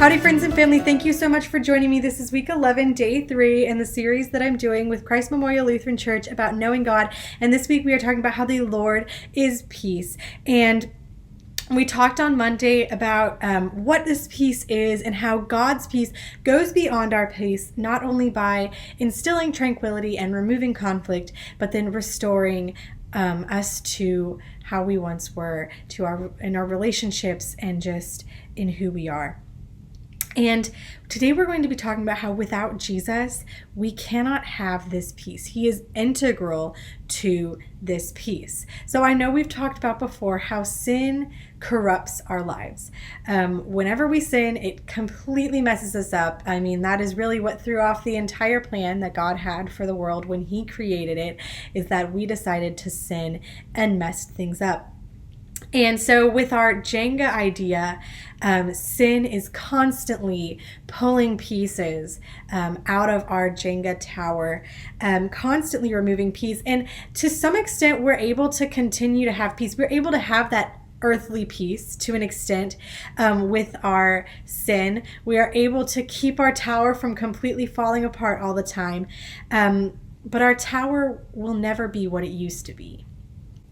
Howdy friends and family, thank you so much for joining me. This is week 11, day 3 in the series that I'm doing with Christ Memorial Lutheran Church about knowing God. And this week we are talking about how the Lord is peace. And we talked on Monday about what this peace is and how God's peace goes beyond our peace, not only by instilling tranquility and removing conflict, but then restoring us to how we once were, in our relationships and just in who we are. And today we're going to be talking about how without Jesus, we cannot have this peace. He is integral to this peace. So I know we've talked about before how sin corrupts our lives. Whenever we sin, it completely messes us up. I mean, that is really what threw off the entire plan that God had for the world when He created it, is that we decided to sin and messed things up. And so with our Jenga idea, sin is constantly pulling pieces out of our Jenga tower, constantly removing peace. And to some extent, we're able to continue to have peace. We're able to have that earthly peace to an extent with our sin. We are able to keep our tower from completely falling apart all the time. But our tower will never be what it used to be.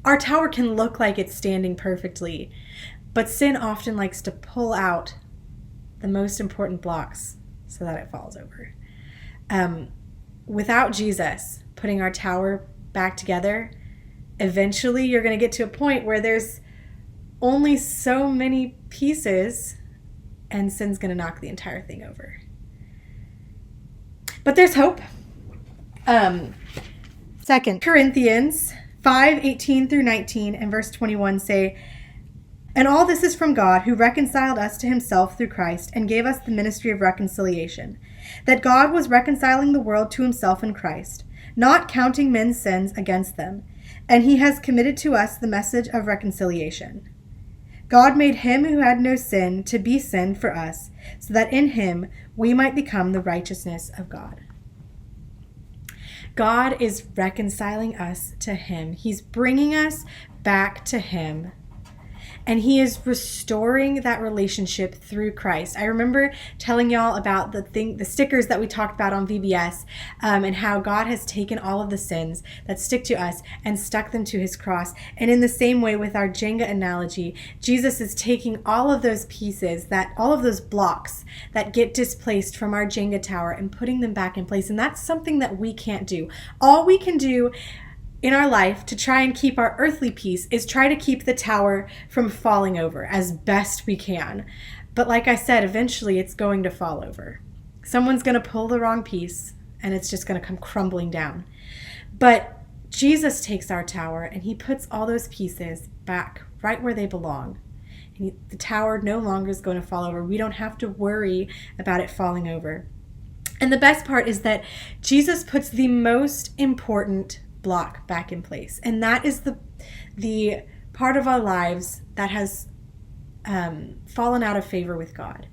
Our tower can look like it's standing perfectly, but sin often likes to pull out the most important blocks so that it falls over. Without Jesus putting our tower back together, eventually you're going to get to a point where there's only so many pieces and sin's going to knock the entire thing over. But there's hope. 2 Corinthians 5:18-19 and verse 21 say, "And all this is from God, who reconciled us to Himself through Christ and gave us the ministry of reconciliation, that God was reconciling the world to Himself in Christ, not counting men's sins against them, and He has committed to us the message of reconciliation. God made Him who had no sin to be sin for us, so that in Him we might become the righteousness of God." God is reconciling us to Him. He's bringing us back to Him. And He is restoring that relationship through Christ. I remember telling y'all about the stickers that we talked about on VBS, and how God has taken all of the sins that stick to us and stuck them to His cross. And in the same way with our Jenga analogy, Jesus is taking all of those pieces, all of those blocks that get displaced from our Jenga tower and putting them back in place. And that's something that we can't do. All we can do in our life to try and keep our earthly peace is try to keep the tower from falling over as best we can. But like I said, eventually it's going to fall over. Someone's going to pull the wrong piece and it's just going to come crumbling down. But Jesus takes our tower and He puts all those pieces back right where they belong. And the tower no longer is going to fall over. We don't have to worry about it falling over. And the best part is that Jesus puts the most important block back in place, and that is the part of our lives that has fallen out of favor with God.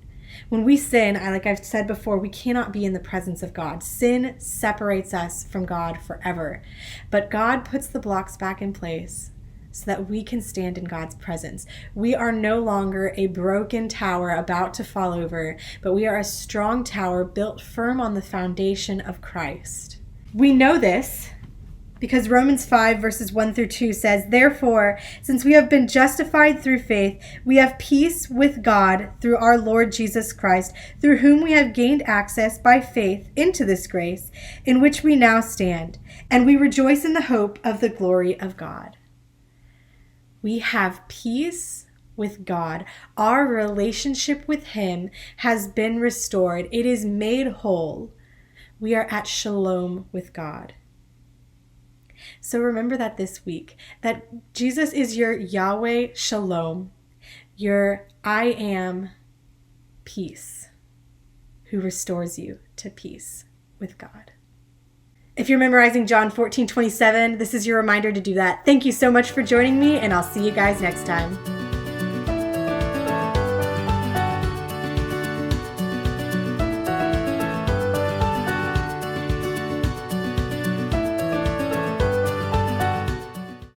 When we sin, like I've said before, we cannot be in the presence of God. Sin separates us from God forever, but God puts the blocks back in place so that we can stand in God's presence. We are no longer a broken tower about to fall over, but we are a strong tower built firm on the foundation of Christ. We know this because Romans 5 verses 1-2 says, "Therefore, since we have been justified through faith, we have peace with God through our Lord Jesus Christ, through whom we have gained access by faith into this grace in which we now stand, and we rejoice in the hope of the glory of God." We have peace with God. Our relationship with Him has been restored. It is made whole. We are at shalom with God. So remember that this week, that Jesus is your Yahweh Shalom, your I am peace, who restores you to peace with God. If you're memorizing John 14:27, this is your reminder to do that. Thank you so much for joining me, and I'll see you guys next time.